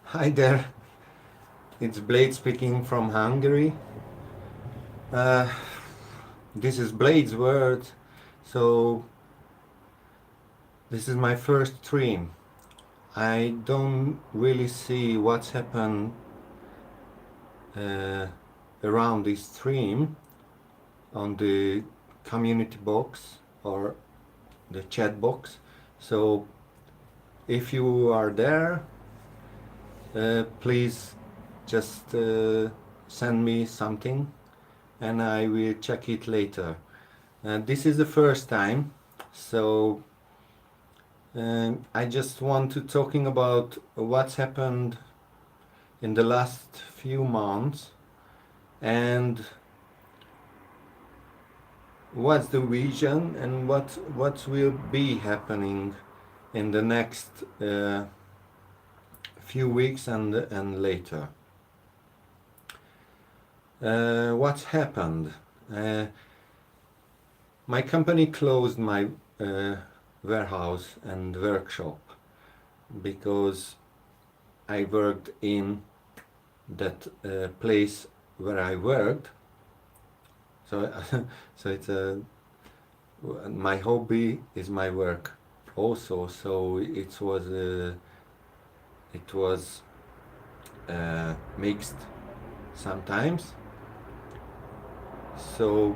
Hi there, it's Blade speaking from Hungary. Uh, this is Blade's word, so this is my first stream. I don't really see what's happened uh, around this stream on the community box or the chat box. So if you are there, please just send me something and I will check it later. This is the first time, so I just want to talking about what's happened in the last few months and what's the vision and what will be happening in the next few weeks and later. What's happened? My company closed my warehouse and workshop because I worked in that place where I worked. So, so it's my hobby is my work also. So it was mixed sometimes. So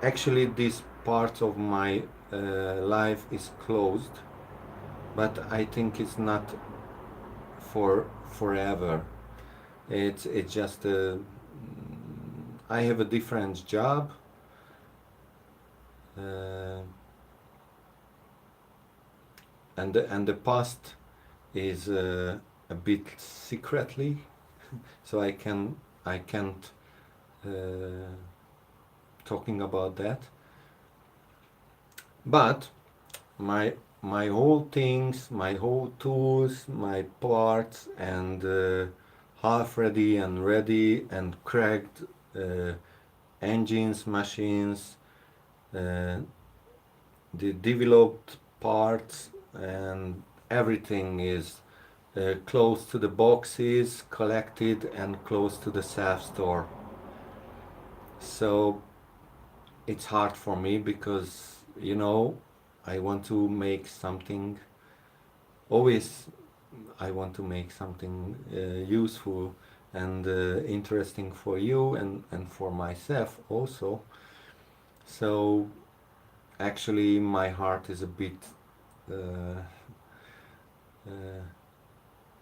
actually, this part of my life is closed, but I think it's not for forever. It's just I have a different job, and the past is a bit secretly, so I can't talking about that. But my whole things, my whole tools, my parts, and half ready and cracked engines, machines, the developed parts, and everything is close to the boxes, collected and close to the self-store. So it's hard for me because, I want to make something, always I want to make something useful and interesting for you and for myself also. So actually my heart is a bit,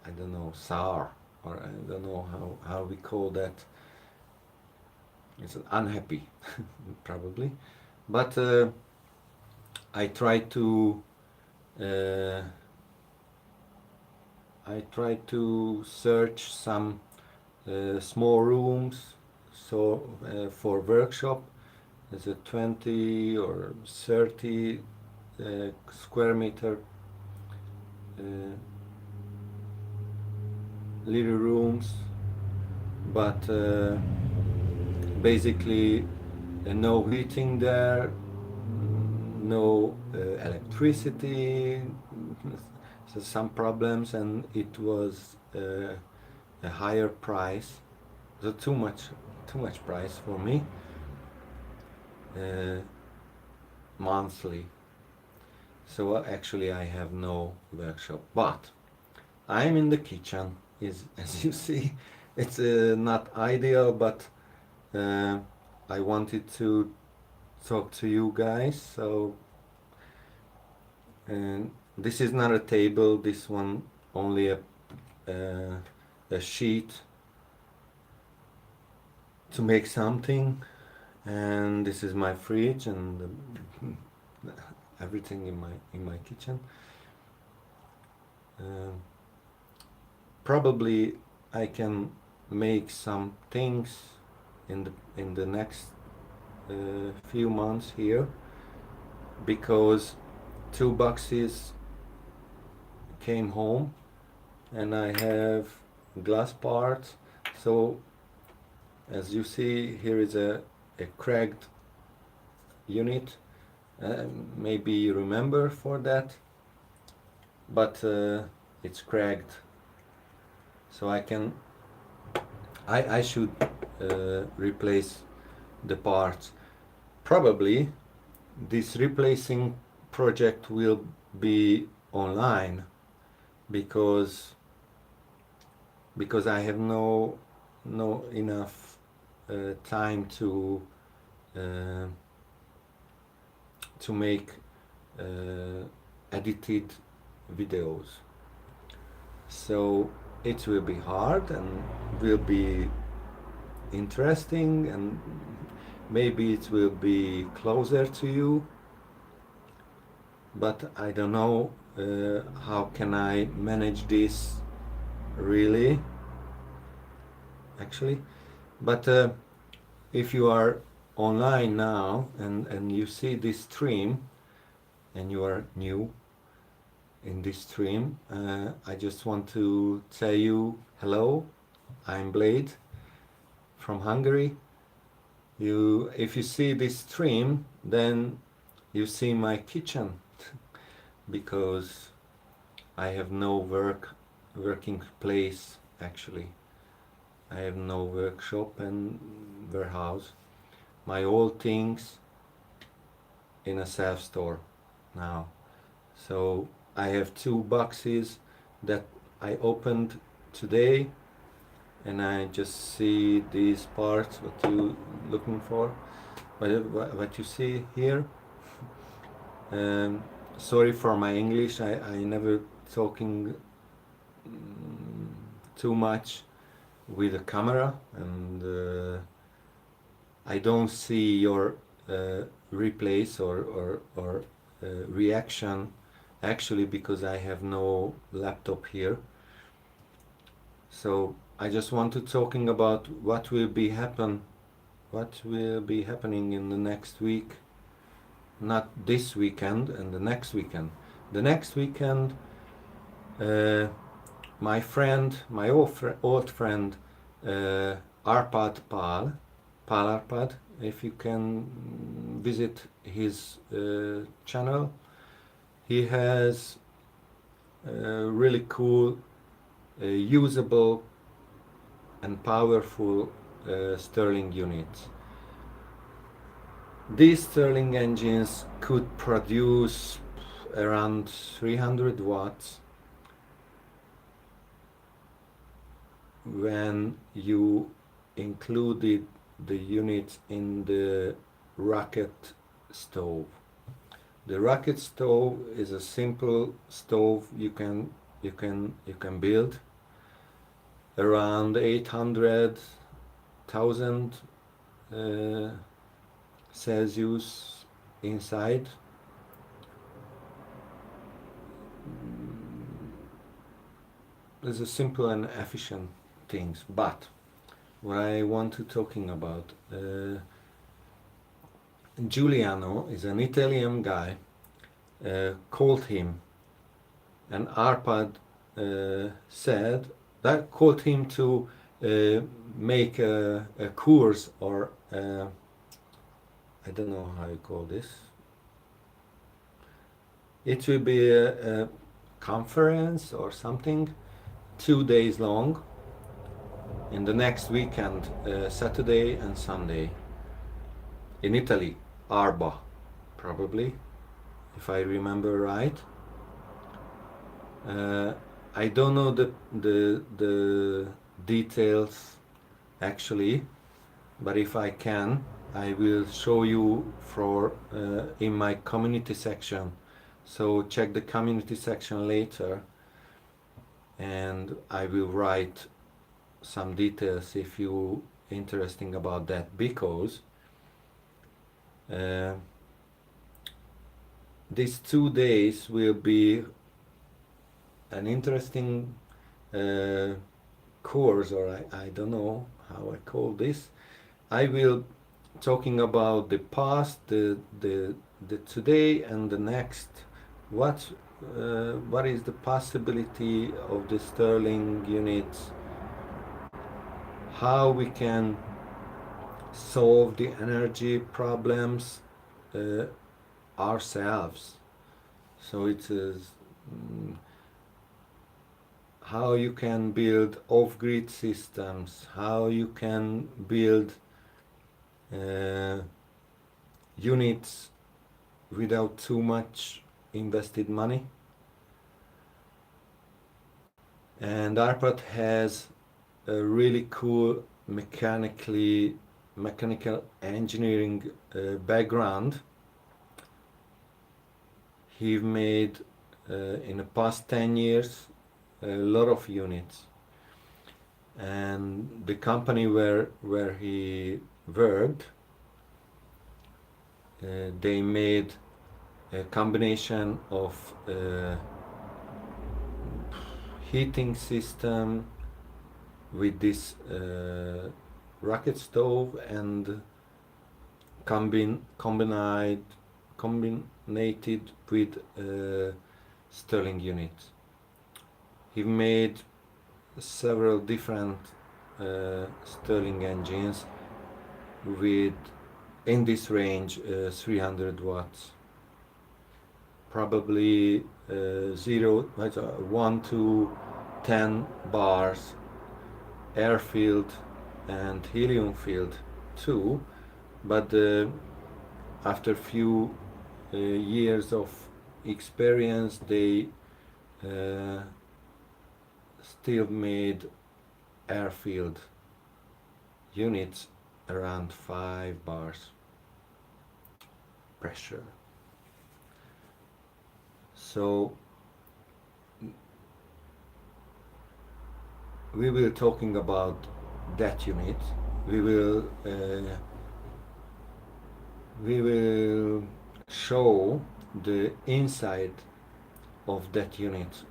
I don't know, sour, or I don't know how we call that. It's unhappy, probably. But I try to uh, search some small rooms so for workshop. There's a 20 or 30 square meter little rooms, but basically no heating there, no electricity, so some problems, and it was a higher price, so too much price for me monthly. So actually I have no workshop, but I'm in the kitchen. Is as you see, it's not ideal, but I wanted to talk to you guys. So this is not a table. This one only a sheet to make something, and this is my fridge and everything in my kitchen. Probably I can make some things in the next few months here, because 2 boxes came home and I have glass parts. So as you see, here is a cracked unit. Maybe you remember for that, but it's cracked So I should replace the parts. Probably this replacing project will be online because I have no enough time uh, to make edited videos. So it will be hard and will be interesting, and maybe it will be closer to you, but I don't know how can I manage this really, actually. But if you are online now and you see this stream and you are new in this stream, I just want to tell you hello. I'm Blade from Hungary. If you see this stream, then you see my kitchen because I have no working place actually. I have no workshop and warehouse. My old things in a self-store now. So I have 2 boxes that I opened today, and I just see these parts what you looking for, what you see here. Sorry for my English. I never talking too much with a camera, and I don't see your replays or reaction actually because I have no laptop here. So I just want to talking about what will be happening in the next week, not this weekend and the next weekend. The next weekend, my old friend Arpad Arpad, if you can visit his channel, he has really cool, usable and powerful Stirling units. These Stirling engines could produce around 300 watts when you included the units in the rocket stove. The rocket stove is a simple stove you can build around 800,000 Celsius inside. It's a simple and efficient things, but what I want to talking about, Giuliano is an Italian guy, called him, and Arpad called him to make a course, or I don't know how you call this. It will be a conference or something, 2 days long, in the next weekend, Saturday and Sunday, in Italy, Arba, probably, if I remember right. I don't know the details actually, but if I can, I will show you in my community section. So check the community section later, and I will write some details if you interesting about that, because these 2 days will be an interesting course, or I don't know how I call this. I will talking about the past, the today, and the next. What is the possibility of the Stirling units? How we can solve the energy problems ourselves. So it is how you can build off-grid systems, how you can build uh, units without too much invested money. And ARPAT has a really cool mechanical engineering background. He made in the past 10 years a lot of units, and the company where he worked, they made a combination of heating system with this rocket stove and combined with Stirling units. He made several different Stirling engines with, in this range, 300 watts, probably 1 to 10 bars, air filled and helium filled too, but after few years of experience they still made air filled units around 5 bars pressure. So we will talking about that unit. We will show the inside of that unit.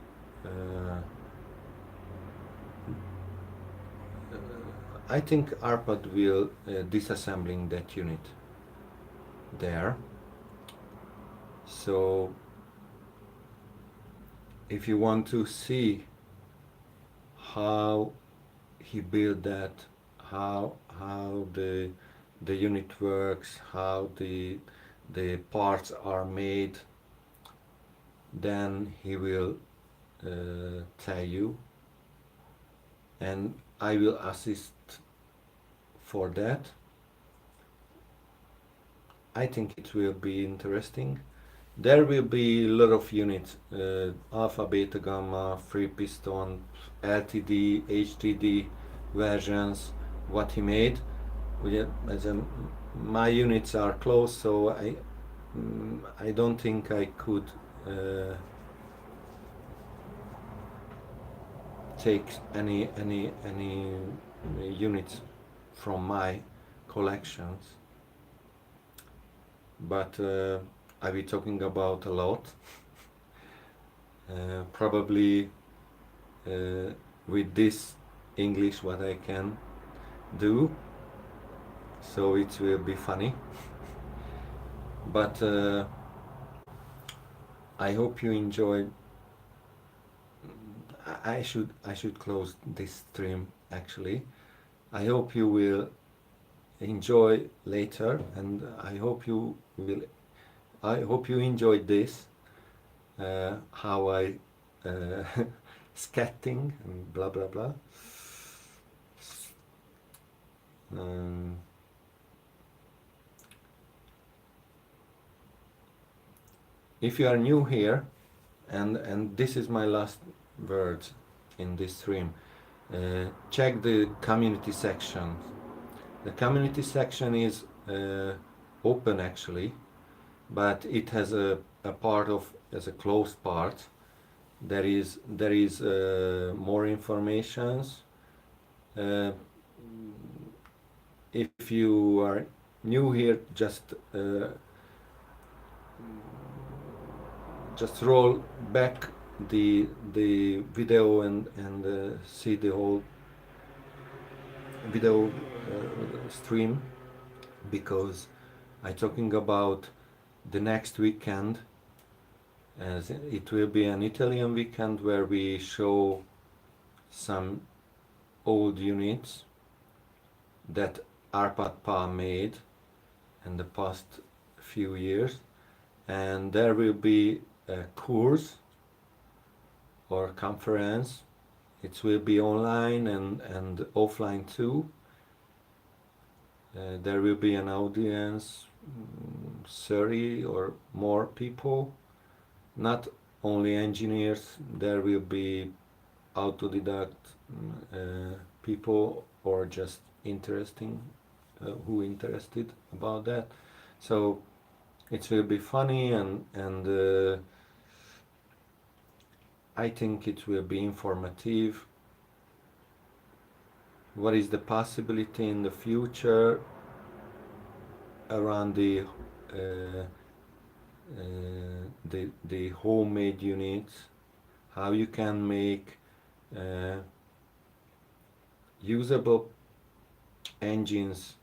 I think ARPAT will disassembling that unit there. So if you want to see how he built that, how the unit works, how the parts are made, then he will tell you, and I will assist for that. I think it will be interesting. There will be a lot of units, alpha, beta, gamma, free piston, LTD, HTD versions, what he made. My units are close, so I don't think I could take any units from my collections, but I'll be talking about a lot. Probably with this English what I can do, so it will be funny. But I hope you enjoyed. I should close this stream actually. I hope you will enjoy later, and I hope you enjoyed this, how I scatting and blah blah blah. If you are new here, and this is my last words in this stream, check the community section. The community section is open actually, but it has a part of as a closed part. There is more informations. If you are new here, just roll back the video and see the whole video stream, because I'm talking about the next weekend, as it will be an Italian weekend where we show some old units that ARPAT PA made in the past few years, and there will be a course or conference it will be online and offline too. There will be an audience, 30 or more people, not only engineers. There will be autodidact people or just who interested about that. So it will be funny and I think it will be informative. What is the possibility in the future around the homemade units? How you can make usable engines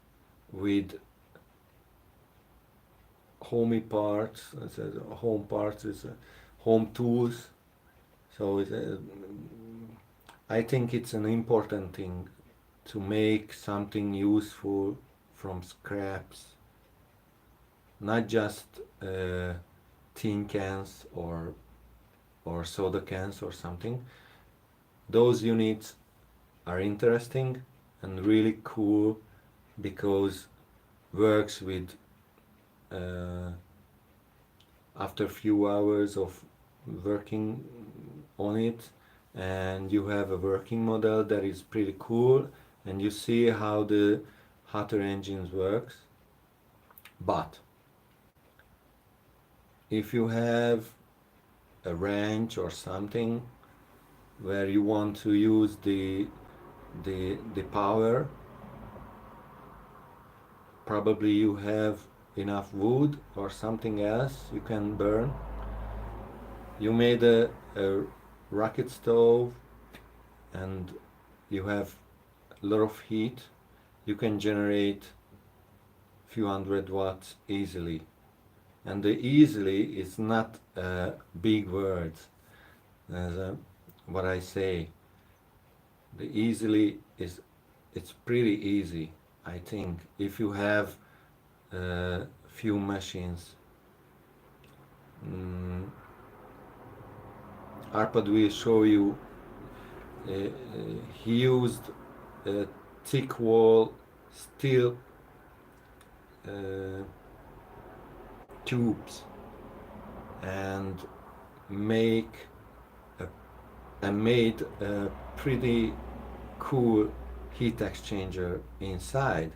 with homey parts, home parts, home tools. So I think it's an important thing to make something useful from scraps, not just tin cans or soda cans or something. Those units are interesting and really cool because works with after a few hours of working on it, and you have a working model that is pretty cool, and you see how the hotter engines works. But if you have a ranch or something where you want to use the power, probably you have enough wood or something else you can burn. You made a rocket stove and you have a lot of heat. You can generate few hundred watts easily. And the easily is not big words, as what I say. The easily is, it's pretty easy, I think, if you have few machines. Arpad will show you. He used thick wall steel tubes and made a pretty cool heat exchanger inside,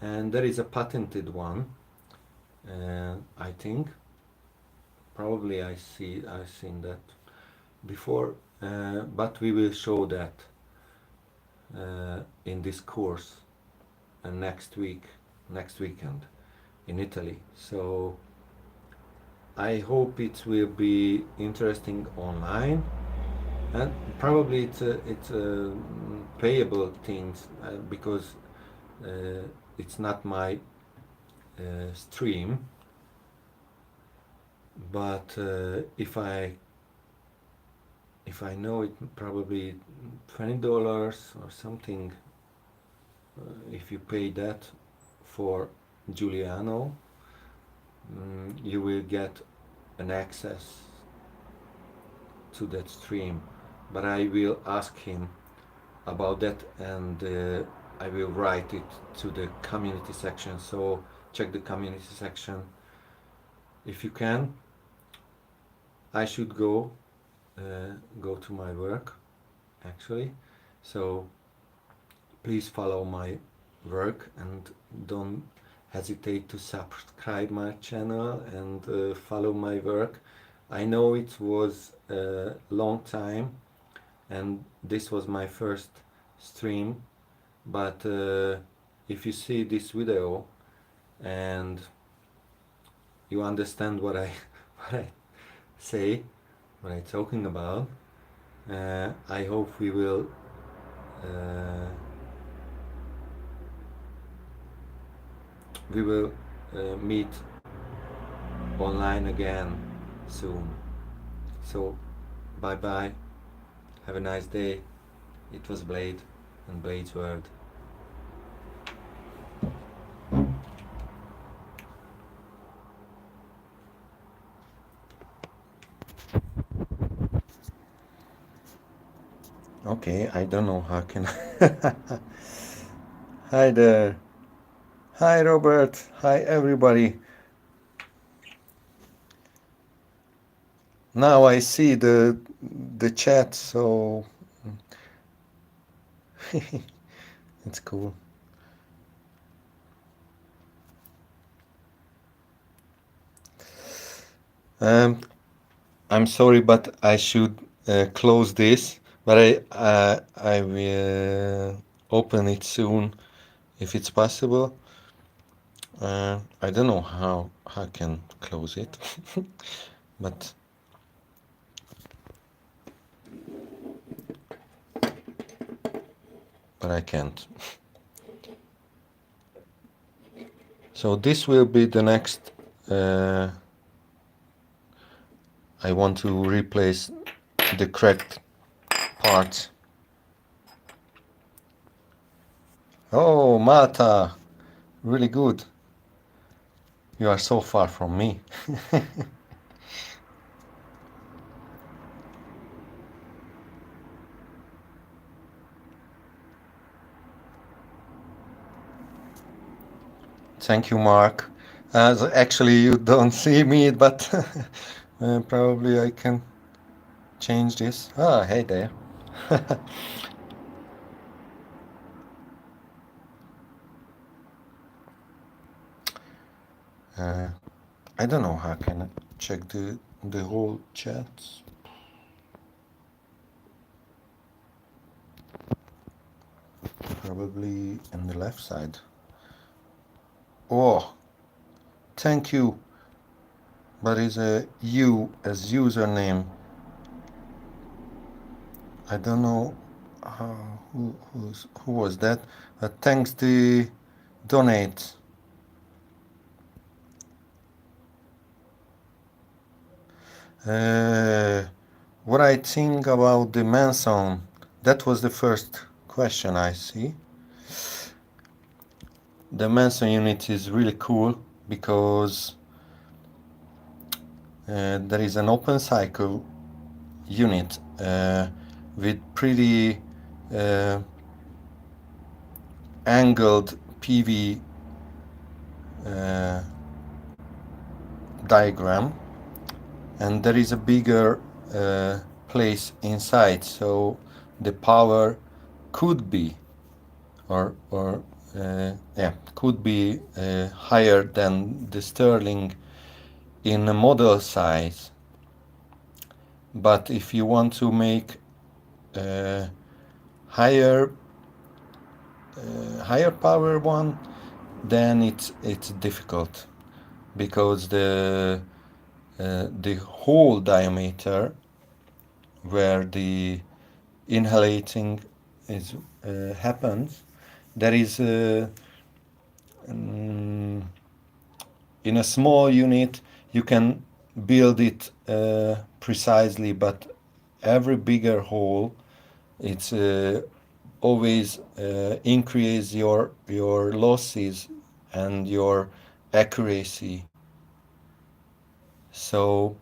and there is a patented one. I think probably I've seen that before, but we will show that in this course next weekend in Italy. So I hope it will be interesting online, and probably it's a payable things because it's not my stream. But if I know it, probably $20 or something. If you pay that for Giuliano, you will get an access to that stream. But I will ask him about that, and I will write it to the community section. So check the community section if you can. I should go to my work actually, so please follow my work and don't hesitate to subscribe my channel and follow my work. I know it was a long time and this was my first stream, but if you see this video and you understand what I say, what I'm talking about, I hope we will meet online again soon. So bye bye, have a nice day. It was Blade and Blade's World. Okay, I don't know how can. Hi there. Hi Robert. Hi everybody. Now I see the chat, so it's cool. Um, I'm sorry, but I should close this. But I will open it soon if it's possible. I don't know how I can close it, but I can't. So this will be the next. I want to replace the cracked parts. Oh, Malta, really good. You are so far from me. Thank you, Mark. Actually, you don't see me, but probably I can change this. Ah, hey there. uh, I don't know how can I check the whole chat. Probably on the left side. Oh, thank you. But it's a U as username. I don't know who was that. Thanks the donate. What I think about the Manson. That was the first question I see. The Manson unit is really cool because there is an open cycle unit with pretty angled PV diagram, and there is a bigger place inside, so the power could be could be higher than the Stirling in a model size. But if you want to make higher higher power one, then it's difficult because the whole diameter where the inhalating is happens, there is in a small unit you can build it precisely, but every bigger hole it's always increase your losses and your accuracy. So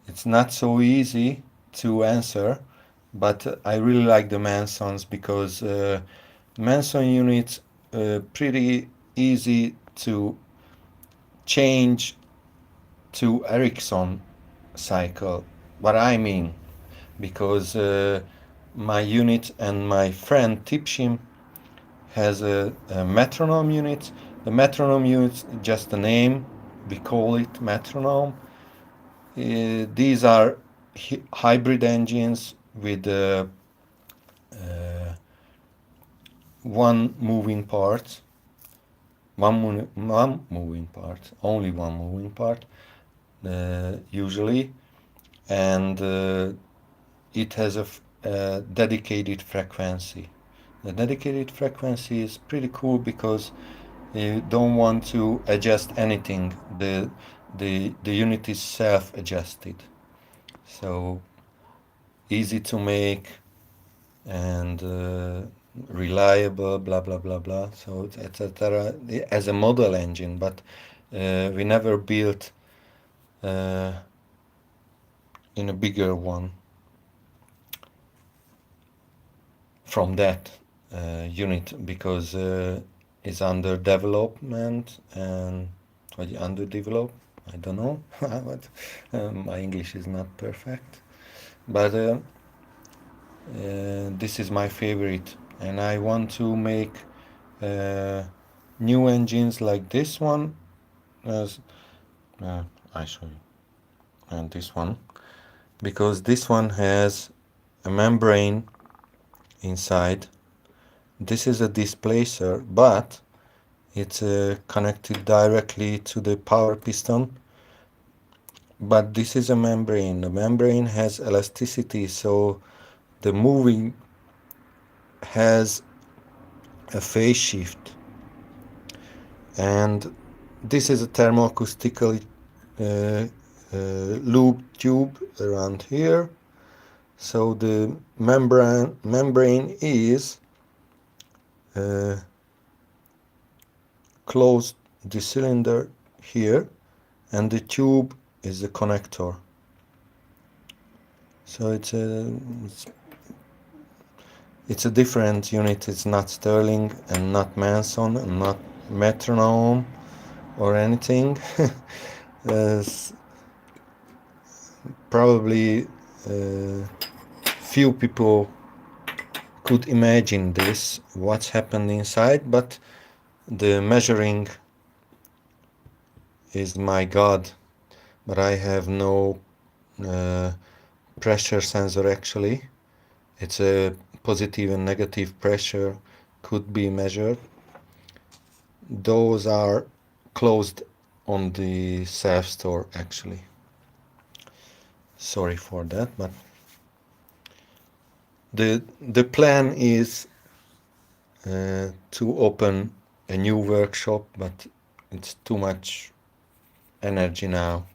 it's not so easy to answer, but I really like the Mansons because Manson units pretty easy to change to Ericsson cycle. What I mean, because my unit and my friend Tipshim has a metronome unit. The metronome unit is just a name. We call it metronome. These are hybrid engines with one moving part, one moving part, only one moving part, usually, and it has a dedicated frequency. The dedicated frequency is pretty cool because you don't want to adjust anything. The unit is self-adjusted, so easy to make and reliable, blah blah blah blah. So etc. As a model engine, but we never built in a bigger one. from that unit, because it's under development and underdeveloped. I don't know, but my English is not perfect. But this is my favorite, and I want to make new engines like this one. As I show you, and this one, because this one has a membrane inside. This is a displacer, but it's connected directly to the power piston. But this is a membrane. The membrane has elasticity, so the moving has a phase shift. And this is a thermoacoustic loop tube around here. So the membrane is closed the cylinder here, and the tube is the connector. So it's a different unit. It's not Stirling and not Manson and not metronome or anything. Probably few people could imagine this, what's happened inside, but the measuring is my god. But I have no pressure sensor actually. It's a positive and negative pressure could be measured. Those are closed on the self-store actually. Sorry for that, but the plan is to open a new workshop, but it's too much energy now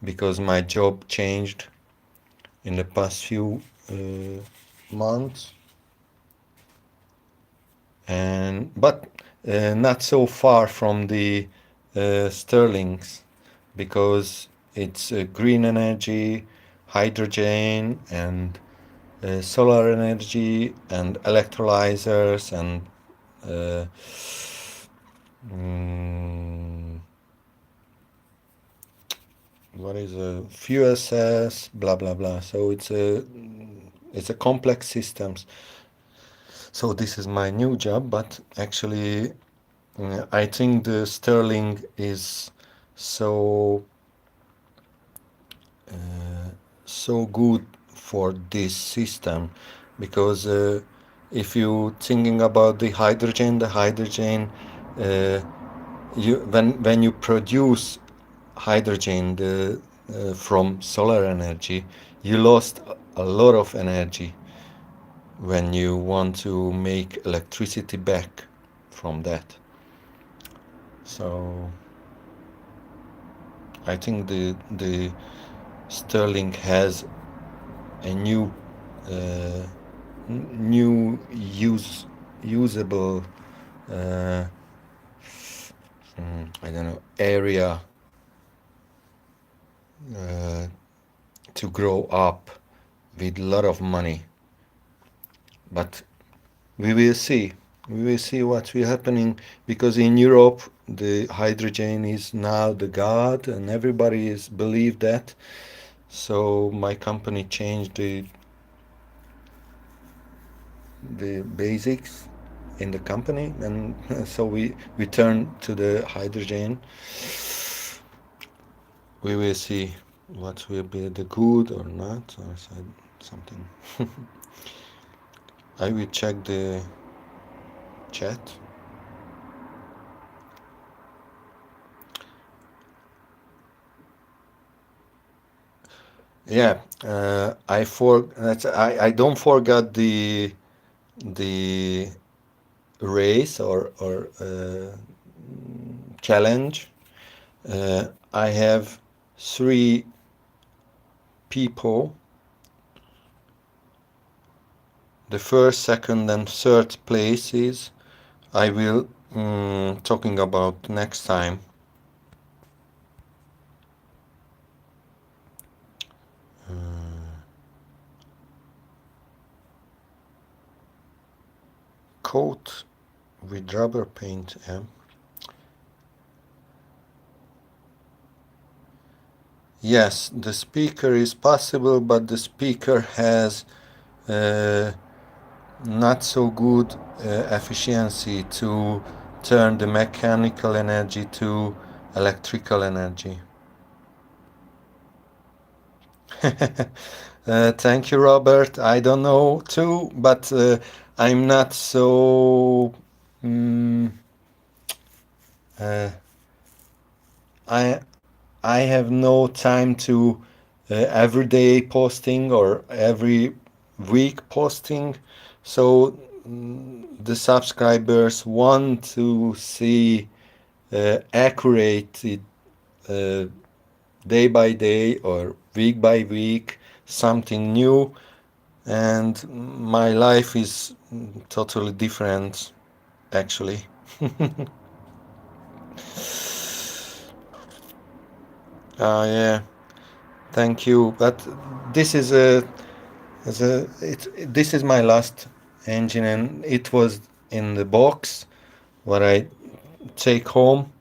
because my job changed in the past few months, and but not so far from the Stirlings, because it's green energy, hydrogen, and solar energy, and electrolyzers, and what is a fuel cells, blah blah blah. So it's a complex systems. So this is my new job, but actually I think the Stirling is so good for this system, because if you thinking about the hydrogen, when you produce hydrogen from solar energy, you lost a lot of energy when you want to make electricity back from that. So I think the Stirling has a new usable I don't know, area to grow up with a lot of money. But we will see. We will see what will happening, because in Europe the hydrogen is now the god, and everybody is believe that. So my company changed the basics in the company, and so we turn to the hydrogen. We will see what will be the good or not, or something. I will check the chat. Yeah, I don't forget the race or challenge. I have 3 people. The first, second, and third places I will talking about next time. coat with rubber paint. Yes, the speaker is possible, but the speaker has not so good efficiency to turn the mechanical energy to electrical energy. Thank you, Robert. I don't know too, but I'm not so. Uh, I I have no time to everyday posting or every week posting, so the subscribers want to see accurate uh, day by day or week by week something new, and my life is totally different actually. Yeah, thank you. But this is this is my last engine, and it was in the box what I take home,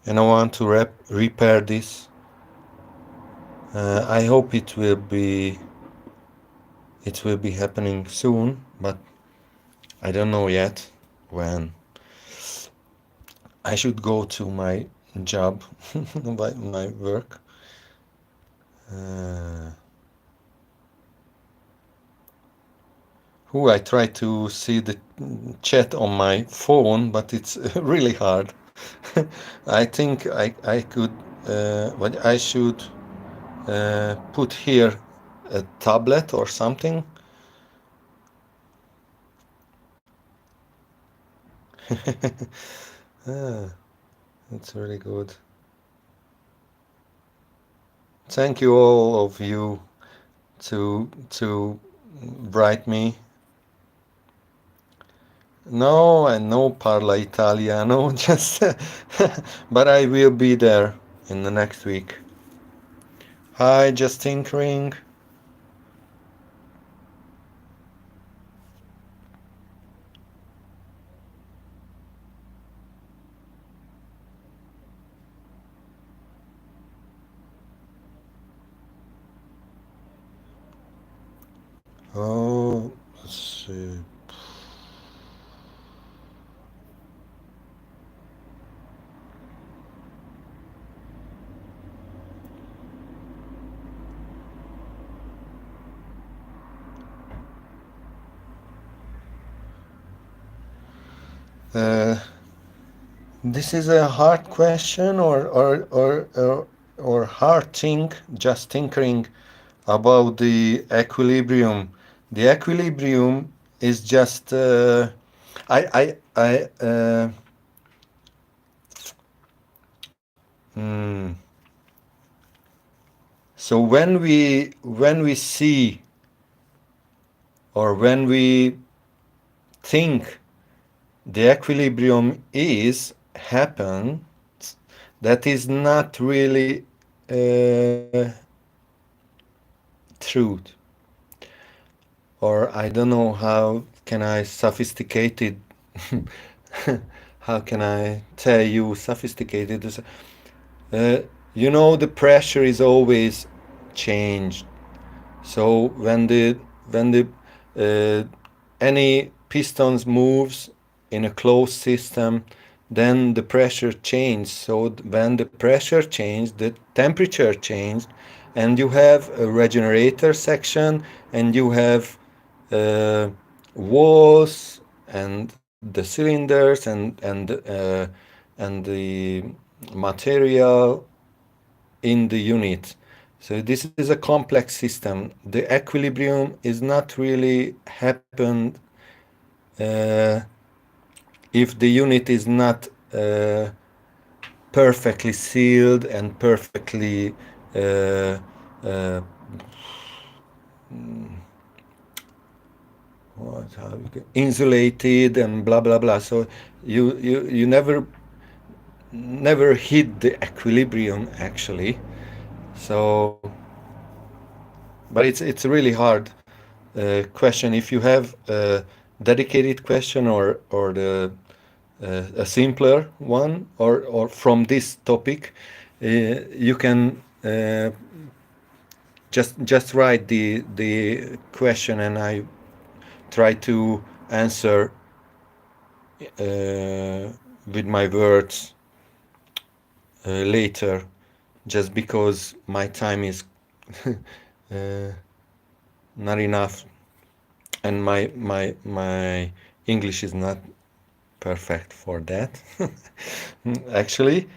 and I want to repair this. I hope it will be happening soon, but I don't know yet when. I should go to my job, my work. I try to see the chat on my phone, but it's really hard. I think I could, but I should put here a tablet or something. That's really good. Thank you all of you to write me. No, I no parla italiano, just but I will be there in the next week. Hi, just tinkering. Oh, let's see. This is a hard question or hard thing, just tinkering about the equilibrium. The equilibrium is just I so when we see or when we think the equilibrium is happens, that is not really truth. Or I don't know how can I sophisticated how can I tell you sophisticated? You know, the pressure is always changed. So when the any pistons moves in a closed system, then the pressure changed. So when the pressure changed, the temperature changed, and you have a regenerator section, and you have walls and the cylinders and the material in the unit. So this is a complex system. The equilibrium is not really happened if the unit is not perfectly sealed and perfectly insulated and blah blah blah. So you never hit the equilibrium actually. So, but it's a really hard question. If you have dedicated question or the a simpler one or from this topic, you can just write the question and I try to answer with my words later, just because my time is uh, not enough and my English is not perfect for that actually.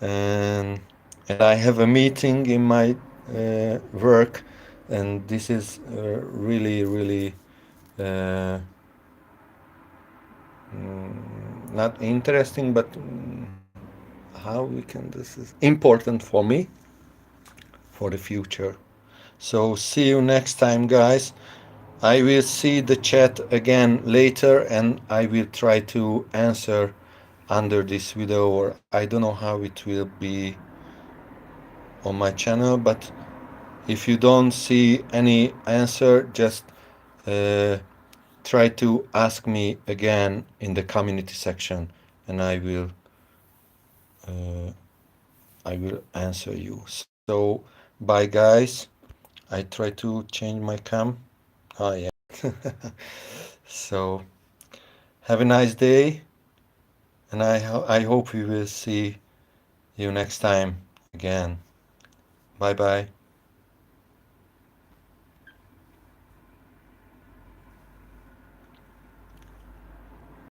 And I have a meeting in my work, and this is really uh, not interesting, but how we can, this is important for me for the future. So see you next time, guys. I will see the chat again later and I will try to answer under this video, or I don't know how it will be on my channel, but if you don't see any answer, just uh, try to ask me again in the community section and uh, I will answer you. So bye guys. I try to change my cam. Oh yeah. So have a nice day, and I hope we will see you next time again. Bye bye.